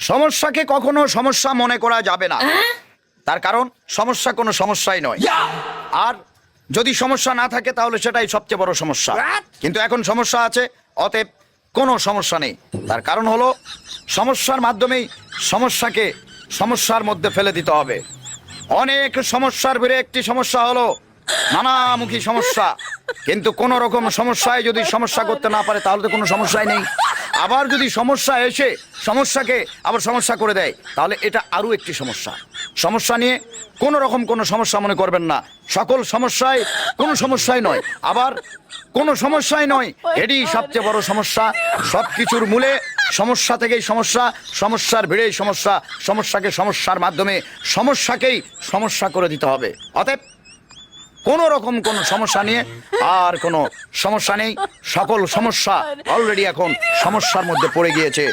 সমস্যাকে কখনো সমস্যা মনে করা যাবে না, তার কারণ সমস্যা কোনো সমস্যাই নয়। আর যদি সমস্যা না থাকে তাহলে সেটাই সবচেয়ে বড় সমস্যা। কিন্তু এখন সমস্যা আছে, অতএব কোনো সমস্যা নেই। তার কারণ হলো সমস্যার মাধ্যমেই সমস্যাকে সমস্যার মধ্যে ফেলে দিতে হবে। অনেক সমস্যার ভিড়ে একটি সমস্যা হলো নানামুখী সমস্যা। কিন্তু কোন রকম সমস্যায় যদি সমস্যা করতে না পারে তাহলে তো কোনো সমস্যাই নেই। আবার যদি সমস্যা এসে সমস্যাকে আবার সমস্যা করে দেয় তাহলে এটা আরো একটি সমস্যা। সমস্যা নিয়ে কোন রকম কোনো সমস্যা মনে করবেন না। সকল সমস্যায় কোনো সমস্যাই নয়, আবার কোনো সমস্যাই নয়, এটি সবচেয়ে বড় সমস্যা। সব কিছুর মূলে সমস্যা থেকেই সমস্যা, সমস্যার ভিড়েই সমস্যা। সমস্যাকে সমস্যার মাধ্যমে সমস্যাকেই সমস্যা করে দিতে হবে। অতএব কোনো রকম কোনো সমস্যা নিয়ে আর কোনো সমস্যা নেই। সকল সমস্যা অলরেডি এখন সমস্যার মধ্যে পড়ে গিয়েছে।